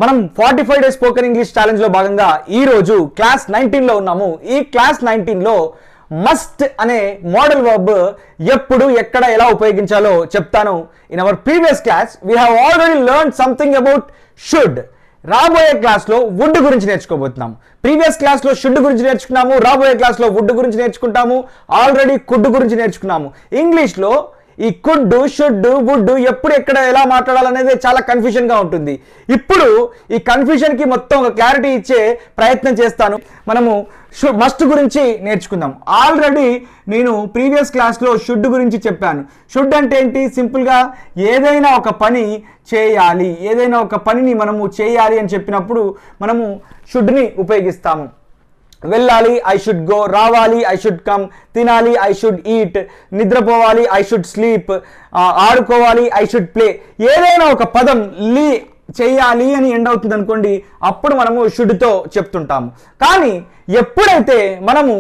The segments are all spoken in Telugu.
మనం 45 డేస్ స్పోకెన్ ఇంగ్లీష్ ఛాలెంజ్ లో భాగంగా ఈ రోజు క్లాస్ 19 లో ఉన్నాము. ఈ క్లాస్ 19 లో మస్ట్ అనే మోడల్ వర్బ్ ఎప్పుడు ఎక్కడ ఎలా ఉపయోగించాలో చెప్తాను. In our previous class we have already learn something about should. రాబోయే క్లాస్ లో వుడ్ గురించి నేర్చుకోబోతున్నాము. ప్రీవియస్ క్లాస్ లో షుడ్ గురించి నేర్చుకున్నాము, రాబోయే క్లాస్ లో వుడ్ గురించి నేర్చుకుంటాము. ఆల్రెడీ కుడ్ గురించి నేర్చుకున్నాము. ఇంగ్లీష్ లో ఈ కుడ్, షుడ్, వుడ్ ఎప్పుడు ఎక్కడ ఎలా మాట్లాడాలనేది చాలా కన్ఫ్యూజన్ గా ఉంటుంది. ఇప్పుడు ఈ కన్ఫ్యూజన్ కి మొత్తం ఒక క్లారిటీ ఇచ్చే ప్రయత్నం చేస్తాను. మనము మస్ట్ గురించి నేర్చుకుందాం. ఆల్రెడీ నేను ప్రీవియస్ క్లాస్లో షుడ్ గురించి చెప్పాను. షుడ్ అంటే ఏంటి? సింపుల్గా ఏదైనా ఒక పని చేయాలి, ఏదైనా ఒక పనిని మనము చేయాలి అని చెప్పినప్పుడు మనము షుడ్ని ఉపయోగిస్తాము. వెళ్ళాలి, ఐ షుడ్ గో. రావాలి, ఐ షుడ్ కమ్. తినాలి, ఐ షుడ్ ఈట్. నిద్రపోవాలి, ఐ షుడ్ స్లీప్. ఆడుకోవాలి, ఐ షుడ్ ప్లే. ఏదైనా ఒక పదం చేయాలి అని ఎండ్ అవుతుంది అనుకోండి, అప్పుడు మనము షుడ్తో చెప్తుంటాము. కానీ ఎప్పుడైతే మనము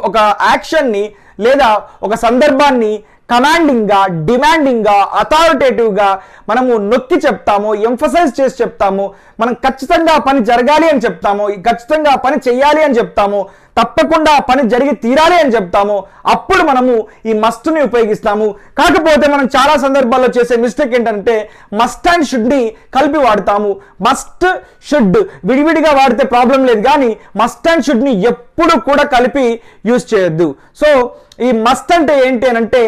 ఒక యాక్షన్ని లేదా ఒక సందర్భాన్ని కమాండింగ్గా, డిమాండింగ్గా, అథారిటేటివ్గా మనము నొక్కి చెప్తాము, ఎంఫసైజ్ చేసి చెప్తాము, మనం ఖచ్చితంగా పని జరగాలి అని చెప్తాము, ఖచ్చితంగా పని చెయ్యాలి అని చెప్తాము, తప్పకుండా పని జరిగి తీరాలి అని చెప్తాము, అప్పుడు మనము ఈ మస్ట్ని ఉపయోగిస్తాము. కాకపోతే మనం చాలా సందర్భాల్లో చేసే మిస్టేక్ ఏంటంటే మస్ట్ అండ్ షుడ్ని కలిపి వాడతాము. మస్ట్, షుడ్ విడివిడిగా వాడితే ప్రాబ్లం లేదు, కానీ మస్ట్ అండ్ షుడ్ని ఎప్పుడు కూడా కలిపి యూజ్ చేయొద్దు. సో ఈ మస్ట్ అంటే ఏంటి అని అంటే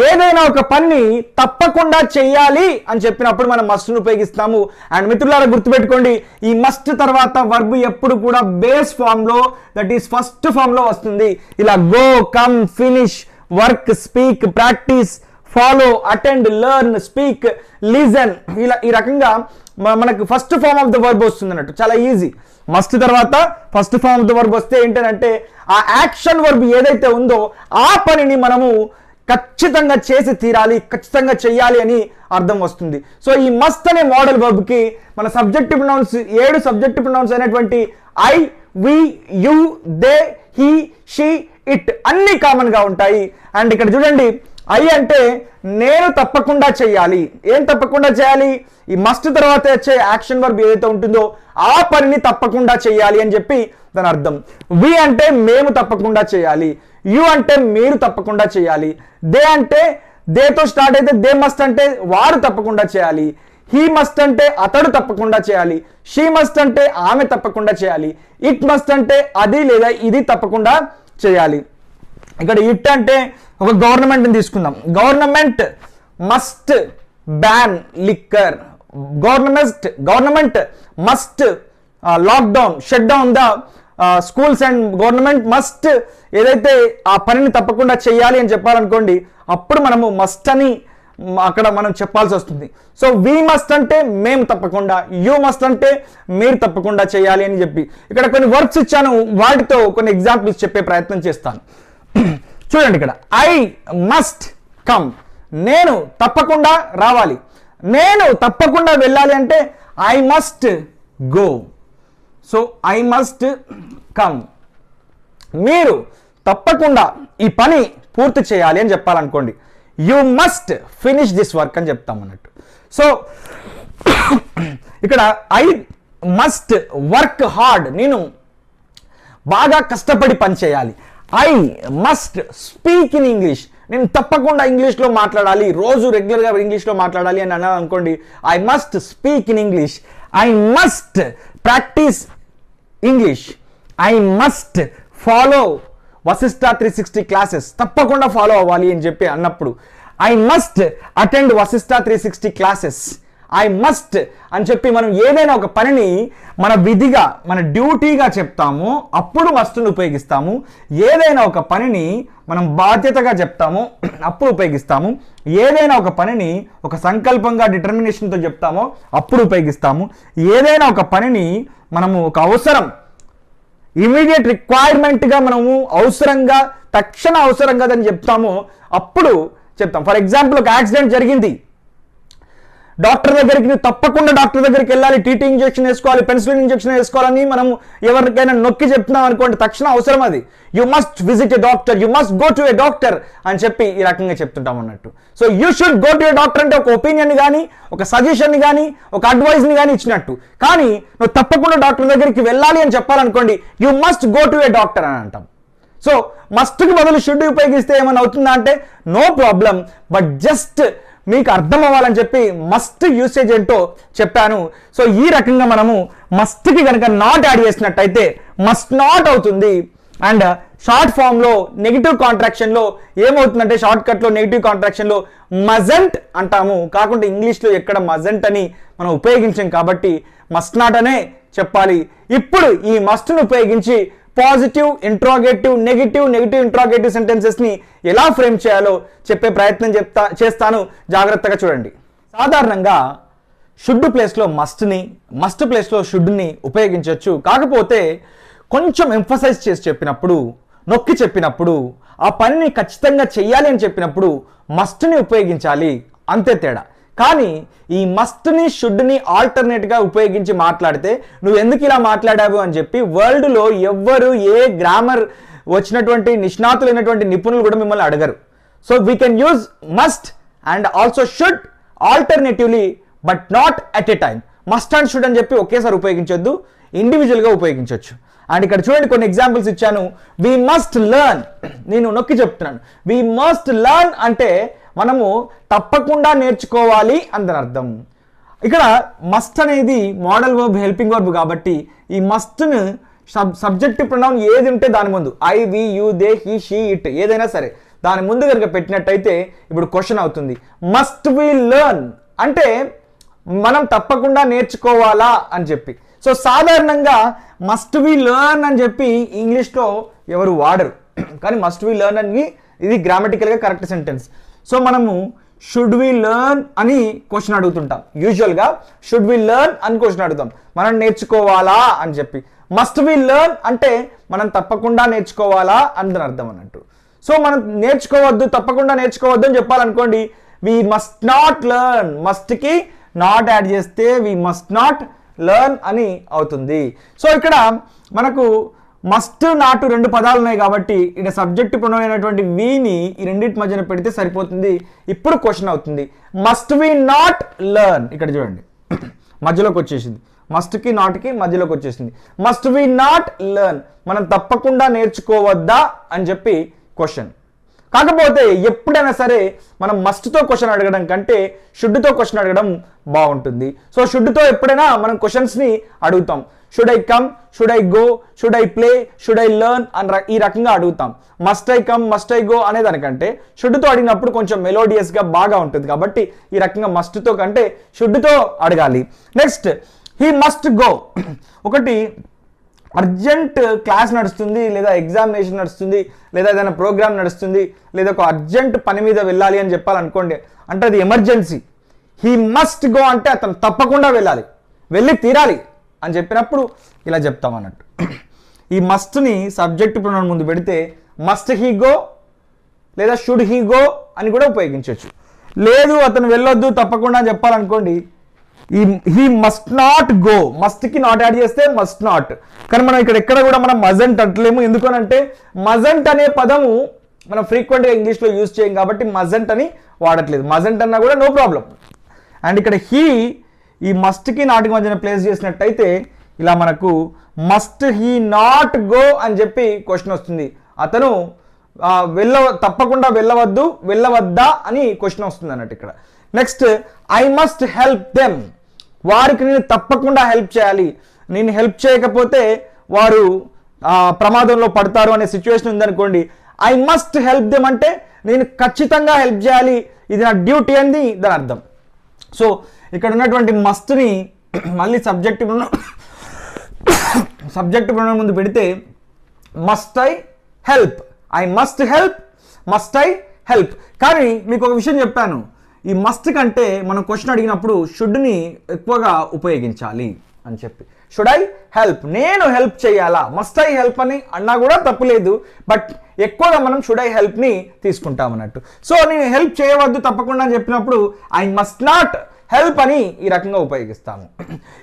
ఏదైనా ఒక పని తప్పకుండా చెయ్యాలి అని చెప్పినప్పుడు మనం మస్ట్ను ఉపయోగిస్తాము. అండ్ మిత్రులారా గుర్తుపెట్టుకోండి, ఈ మస్ట్ తర్వాత వర్బ్ ఎప్పుడు కూడా బేస్ ఫామ్ లో, దట్ ఈస్ ఫస్ట్ ఫామ్ లో వస్తుంది. ఇలా go, come, finish, work, speak, practice, follow, attend, learn, speak, listen, ఇలా ఈ రకంగా మనకు first form of the verb వస్తుంది అన్నట్టు. చాలా ఈజీ. మస్ట్ తర్వాత first form of the verb వస్తే ఏంటంటే ఆ యాక్షన్ వర్బ్ ఏదైతే ఉందో ఆ పనిని మనము ఖచ్చితంగా చేసి తీరాలి, ఖచ్చితంగా చెయ్యాలి అని అర్థం వస్తుంది. సో ఈ మస్ట్ అనే మోడల్ వర్బ్కి మన సబ్జెక్టివ్ ప్రొనౌన్స్ 7 సబ్జెక్టివ్ ప్రొనౌన్స్ అయినటువంటి I, we, you, they, he, she, it అన్ని కామన్ గా ఉంటాయి. అండ్ ఇక్కడ చూడండి, ఐ అంటే నేను తప్పకుండా చెయ్యాలి. ఏం తప్పకుండా చేయాలి? ఈ మస్ట్ తర్వాత వచ్చే యాక్షన్ వర్బ్ ఏదైతే ఉంటుందో ఆ పనిని తప్పకుండా చెయ్యాలి అని చెప్పి దాని అర్థం. వి అంటే మేము తప్పకుండా చేయాలి. యు అంటే మీరు తప్పకుండా చేయాలి. దే అంటే దేతో స్టార్ట్ అయితే దే మస్ట్ అంటే వారు తప్పకుండా చేయాలి. హీ మస్ట్ అంటే అతడు తప్పకుండా చేయాలి. షీ మస్ట్ అంటే ఆమె తప్పకుండా చేయాలి. ఇట్ మస్ట్ అంటే అది లేదా ఇది తప్పకుండా చేయాలి. ఇక్కడ ఇట్ అంటే ఒక గవర్నమెంట్ని తీసుకుందాం. Government must ban liquor. Government must lockdown, shut down the schools. And government must ఏదైతే ఆ పనిని తప్పకుండా చేయాలి అని చెప్పాలనుకోండి, అప్పుడు మనము మస్ట్ అని అక్కడ మనం చెప్పాల్సి వస్తుంది. సో వి మస్ట్ అంటే మేము తప్పకుండా, యూ మస్ట్ అంటే మీరు తప్పకుండా చేయాలి అని చెప్పి ఇక్కడ కొన్ని వర్బ్స్ ఇచ్చాను, వాటితో కొన్ని ఎగ్జాంపుల్స్ చెప్పే ప్రయత్నం చేస్తాను. చూడండి, ఇక్కడ ఐ మస్ట్ కమ్, నేను తప్పకుండా రావాలి. నేను తప్పకుండా వెళ్ళాలి అంటే I must go. So I must come. మీరు తప్పకుండా ఈ పని పూర్తి చేయాలి అని చెప్పాలనుకోండి, you must finish this work అని చెప్తాం అన్నట్టు. సో ఇక్కడ ఐ మస్ట్ వర్క్ హార్డ్, నేను బాగా కష్టపడి పని చేయాలి. I must speak in English, నేను తప్పకుండా ఇంగ్లీష్లో మాట్లాడాలి, రోజు రెగ్యులర్గా ఇంగ్లీష్లో మాట్లాడాలి అని అన్నాను అనుకోండి, I must speak in English. I must practice English. I must follow Vashishta 360 classes, తప్పకుండా ఫాలో అవ్వాలి అని చెప్పి అన్నప్పుడు I must attend Vashishta 360 classes. I must అని చెప్పి మనం ఏదైనా ఒక పనిని మన విధిగా, మన డ్యూటీగా చెప్తాము, అప్పుడు మస్ట్ను ఉపయోగిస్తాము. ఏదైనా ఒక పనిని మనం బాధ్యతగా చెప్తాము, అప్పుడు ఉపయోగిస్తాము. ఏదైనా ఒక పనిని ఒక సంకల్పంగా, డిటర్మినేషన్తో చెప్తామో అప్పుడు ఉపయోగిస్తాము. ఏదైనా ఒక పనిని మనము ఒక అవసరం, ఇమీడియట్ రిక్వైర్మెంట్గా మనము అవసరంగా, తక్షణ అవసరం కదని చెప్తాము, అప్పుడు చెప్తాం. ఫర్ ఎగ్జాంపుల్, ఒక యాక్సిడెంట్ జరిగింది, డాక్టర్ దగ్గరికి నువ్వు తప్పకుండా డాక్టర్ దగ్గరికి వెళ్ళాలి, టీటీ ఇంజెక్షన్ వేసుకోవాలి, పెన్సిలిన్ ఇంజెక్షన్ వేసుకోవాలని మనం ఎవరికైనా నొక్కి చెప్తున్నాం అనుకోండి, తక్షణ అవసరం అది. You must visit a doctor, you must go to a doctor అని చెప్పి ఈ రకంగా చెప్తుంటాం అన్నట్టు. So you should go to a doctor అంటే ఒక ఒపీనియన్ కానీ, ఒక సజెషన్ కానీ, ఒక అడ్వైస్ని కానీ ఇచ్చినట్టు. కానీ నువ్వు తప్పకుండా డాక్టర్ దగ్గరికి వెళ్ళాలి అని చెప్పాలనుకోండి, you must go to a doctor అని అంటాం. సో మస్ట్కి బదులు షుడ్ ఉపయోగిస్తే ఏమైనా అవుతుందా అంటే నో ప్రాబ్లం, బట్ జస్ట్ మీకు అర్థం అవ్వాలని చెప్పి మస్ట్ యూసేజ్ ఏంటో చెప్పాను. సో ఈ రకంగా మనము మస్ట్కి కనుక నాట్ యాడ్ చేసినట్టయితే మస్ట్ నాట్ అవుతుంది. అండ్ షార్ట్ ఫామ్లో నెగిటివ్ కాంట్రాక్షన్లో ఏమవుతుందంటే, షార్ట్ కట్లో నెగిటివ్ కాంట్రాక్షన్లో మజంట్ అంటాము, కాకుండా ఇంగ్లీష్లో ఎక్కడ మజంట్ అని మనం ఉపయోగించాం కాబట్టి మస్ట్ నాట్ అనే చెప్పాలి. ఇప్పుడు ఈ మస్ట్ను ఉపయోగించి పాజిటివ్ ఇంట్రాగేటివ్ నెగిటివ్ ఇంట్రాగేటివ్ సెంటెన్సెస్ని ఎలా ఫ్రేమ్ చేయాలో చెప్పే ప్రయత్నం చేస్తాను, జాగ్రత్తగా చూడండి. సాధారణంగా షుడ్ ప్లేస్లో మస్ట్ని, మస్ట్ ప్లేస్లో షుడ్ని ఉపయోగించవచ్చు. కాకపోతే కొంచెం ఎంఫసైజ్ చేసి చెప్పినప్పుడు, నొక్కి చెప్పినప్పుడు, ఆ పనిని ఖచ్చితంగా చెయ్యాలి అని చెప్పినప్పుడు మస్ట్ని ఉపయోగించాలి, అంతే తేడా. కానీ ఈ మస్ట్ని షుడ్ని ఆల్టర్నేట్గా ఉపయోగించి మాట్లాడితే నువ్వు ఎందుకు ఇలా మాట్లాడావు అని చెప్పి వరల్డ్లో ఎవ్వరు ఏ గ్రామర్ వచ్చినటువంటి నిష్ణాతులైనటువంటి నిపుణులు కూడా మిమ్మల్ని అడగరు. So we can use must and also should alternatively, but not at a time. Must and should అని చెప్పి ఒకేసారి ఉపయోగించొద్దు, ఇండివిజువల్గా ఉపయోగించవచ్చు. అండ్ ఇక్కడ చూడండి కొన్ని ఎగ్జాంపుల్స్ ఇచ్చాను. వి మస్ట్ లెర్న్, నేను నొక్కి చెప్తున్నాను. వి మస్ట్ లెర్న్ అంటే మనము తప్పకుండా నేర్చుకోవాలి అని అర్థం. ఇక్కడ మస్ట్ అనేది మోడల్ వర్బ్, హెల్పింగ్ వర్బ్ కాబట్టి ఈ మస్ట్ను సబ్జెక్టివ్ ప్రొనౌన్ ఏది ఉంటే దాని ముందు I, we, you, they, he, she, it ఏదైనా సరే దాని ముందు కనుక పెట్టినట్టయితే ఇప్పుడు క్వశ్చన్ అవుతుంది. మస్ట్ వి లెర్న్ అంటే మనం తప్పకుండా నేర్చుకోవాలా అని చెప్పి. సో సాధారణంగా మస్ట్ వి లెర్న్ అని చెప్పి ఇంగ్లీష్లో ఎవరు వాడరు, కానీ మస్ట్ వి లెర్న్ అని ఇది గ్రామటికల్గా కరెక్ట్ సెంటెన్స్. సో మనము షుడ్ వి లెర్న్ అని క్వశ్చన్ అడుగుతుంటాం. యూజువల్గా షుడ్ వి లెర్న్ అని క్వశ్చన్ అడుగుతాం, మనం నేర్చుకోవాలా అని చెప్పి. మస్ట్ వి లెర్న్ అంటే మనం తప్పకుండా నేర్చుకోవాలా అని అర్థం అన్నట్టు. సో మనం నేర్చుకోవద్దు, తప్పకుండా నేర్చుకోవద్దు అని చెప్పాలనుకోండి, వి మస్ట్ నాట్ లెర్న్. మస్ట్కి నాట్ యాడ్ చేస్తే వి మస్ట్ నాట్ లెర్న్ అని అవుతుంది. సో ఇక్కడ మనకు మస్ట్ నాటు రెండు పదాలు ఉన్నాయి కాబట్టి ఇక్కడ సబ్జెక్ట్ ప్రొనౌన్ అయినటువంటి వీని ఈ రెండింటి మధ్యన పెడితే సరిపోతుంది. ఇప్పుడు క్వశ్చన్ అవుతుంది, మస్ట్ వి నాట్ లెర్న్. ఇక్కడ చూడండి మధ్యలోకి వచ్చేసింది, మస్ట్కి నాట్కి మధ్యలోకి వచ్చేసింది. మస్ట్ వి నాట్ లెర్న్, మనం తప్పకుండా నేర్చుకోవద్దా అని చెప్పి క్వశ్చన్. కాకపోతే ఎప్పుడైనా సరే మనం మస్ట్తో క్వశ్చన్ అడగడం కంటే షుడ్తో క్వశ్చన్ అడగడం బాగుంటుంది. సో షుడ్తో ఎప్పుడైనా మనం క్వశ్చన్స్ని అడుగుతాం. Should I come, should I go, should I play, should I learn అని ఈ రకంగా అడుగుతాం. Must I come, must I go అనే దానికంటే షుడ్తో అడిగినప్పుడు కొంచెం మెలోడియస్గా బాగా ఉంటుంది కాబట్టి ఈ రకంగా మస్ట్తో కంటే షుడ్తో అడగాలి. Next he must go. ఒకటి అర్జెంట్ క్లాస్ నడుస్తుంది, లేదా ఎగ్జామినేషన్ నడుస్తుంది, లేదా ఏదైనా ప్రోగ్రామ్ నడుస్తుంది, లేదా ఒక అర్జెంట్ పని మీద వెళ్ళాలి అని చెప్పాలనుకోండి, అంటే అది ఎమర్జెన్సీ. హీ మస్ట్ గో అంటే అతను తప్పకుండా వెళ్ళాలి, వెళ్ళి తీరాలి అని చెప్పినప్పుడు ఇలా చెప్తాం అన్నట్టు. ఈ మస్ట్ని సబ్జెక్ట్ ప్రొనౌన్ ముందు పెడితే మస్ట్ హీ గో లేదా షుడ్ హీ గో అని కూడా ఉపయోగించవచ్చు. లేదు అతను వెళ్ళొద్దు తప్పకుండా అని చెప్పాలనుకోండి, ఈ హీ మస్ట్ నాట్ గో. మస్ట్కి నాట్ యాడ్ చేస్తే మస్ట్ నాట్. కానీ మనం ఇక్కడ ఎక్కడ కూడా మనం మజంట్ అంటలేము. ఎందుకనంటే మజంట్ అనే పదము మనం ఫ్రీక్వెంట్గా ఇంగ్లీష్లో యూజ్ చేయం కాబట్టి మజంట్ అని వాడట్లేదు. మజంట్ అన్నా కూడా నో ప్రాబ్లం. అండ్ ఇక్కడ హీ ఈ మస్ట్కి నాట్కి మధ్యన ప్లేస్ చేసినట్టయితే ఇలా మనకు మస్ట్ హీ నాట్ గో అని చెప్పి క్వశ్చన్ వస్తుంది. అతను తప్పకుండా వెళ్ళవద్దా అని క్వశ్చన్ వస్తుంది అన్నట్టు ఇక్కడ. Next I must help them. వారికి నేను తప్పకుండా హెల్ప్ చేయాలి, నేను హెల్ప్ చేయకపోతే వారు ప్రమాదంలో పడతారు అనే సిచ్యువేషన్ ఉందనుకోండి, ఐ మస్ట్ హెల్ప్ దెమ్ అంటే నేను ఖచ్చితంగా హెల్ప్ చేయాలి, ఇది నా డ్యూటీ అని దాని అర్థం. సో ఇక్కడ ఉన్నటువంటి మస్ట్ని మళ్ళీ సబ్జెక్ట్ ప్రొనౌన్ ముందు పెడితే must I help, I must help, must I help. కానీ మీకు ఒక విషయం చెప్పాను, ఈ మస్ట్ కంటే మనం క్వశ్చన్ అడిగినప్పుడు షుడ్ని ఎక్కువగా ఉపయోగించాలి అని చెప్పి. షుడ్ ఐ హెల్ప్, నేను హెల్ప్ చేయాలా, మస్ట్ ఐ హెల్ప్ అని అన్నా కూడా తప్పులేదు, బట్ ఎక్కువగా మనం షుడ్ ఐ హెల్ప్ని తీసుకుంటాం అన్నట్టు. సో నేను హెల్ప్ చేయవద్దు తప్పకుండా అని చెప్పినప్పుడు ఐ మస్ట్ నాట్ హెల్ప్ అని ఈ రకంగా ఉపయోగిస్తాము.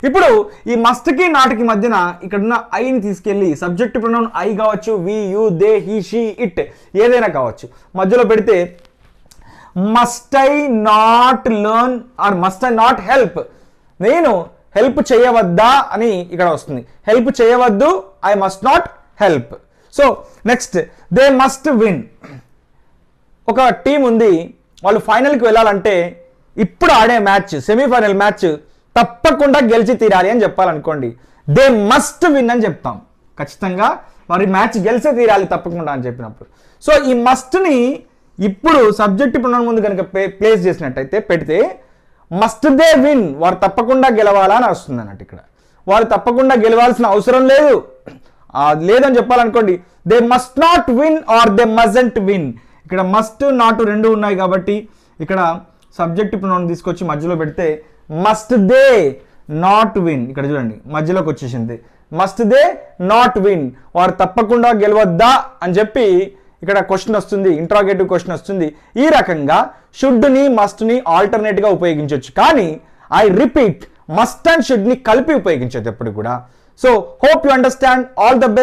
ఇప్పుడు ఈ మస్ట్కి నాట్కి మధ్యన ఇక్కడున్న ఐని తీసుకెళ్ళి సబ్జెక్ట్ ప్రొనౌన్ ఐ కావచ్చు, we, you, they, he, she, it ఏదైనా కావచ్చు, మధ్యలో పెడితే must I not learn or must I not help, నేను హెల్ప్ చేయవద్దా అని ఇక్కడ వస్తుంది. హెల్ప్ చేయవద్దు, I must not help. So next, they must win. ఒక టీం ఉంది, వాళ్ళు ఫైనల్కి వెళ్ళాలంటే ఇప్పుడు ఆడే మ్యాచ్, సెమీఫైనల్ మ్యాచ్ తప్పకుండా గెలిచి తీరాలి అని చెప్పాలనుకోండి, దే మస్ట్ విన్ అని చెప్తాం. ఖచ్చితంగా వారి మ్యాచ్ గెలిచే తీరాలి తప్పకుండా అని చెప్పినప్పుడు. సో ఈ మస్ట్ని ఇప్పుడు సబ్జెక్ట్ ప్రొనౌన్ ముందు కనుక ప్లేస్ చేసినట్టయితే పెడితే మస్ట్ దే విన్, వారు తప్పకుండా గెలవాలా అని వస్తుంది అన్నట్టు. ఇక్కడ వారు తప్పకుండా గెలవాల్సిన అవసరం లేదు లేదని చెప్పాలనుకోండి, they must not win or they mustn't win. ఇక్కడ మస్ట్ నాట్ రెండు ఉన్నాయి కాబట్టి ఇక్కడ సబ్జెక్ట్ ప్రొనౌన్ తీసుకొచ్చి మధ్యలో పెడితే మస్ట్ దే నాట్ విన్. ఇక్కడ చూడండి మధ్యలోకి వచ్చేసింది, మస్ట్ దే నాట్ విన్, వారు తప్పకుండా గెలవద్దా అని చెప్పి ఇక్కడ క్వశ్చన్ వస్తుంది, ఇంట్రాగేటివ్ క్వశ్చన్ వస్తుంది. ఈ రకంగా షుడ్ని మస్ట్ని ఆల్టర్నేట్గా ఉపయోగించవచ్చు, కానీ ఐ రిపీట్ మస్ట్ అండ్ షుడ్ని కలిపి ఉపయోగించదు ఎప్పుడు కూడా. So hope you understand. All the best.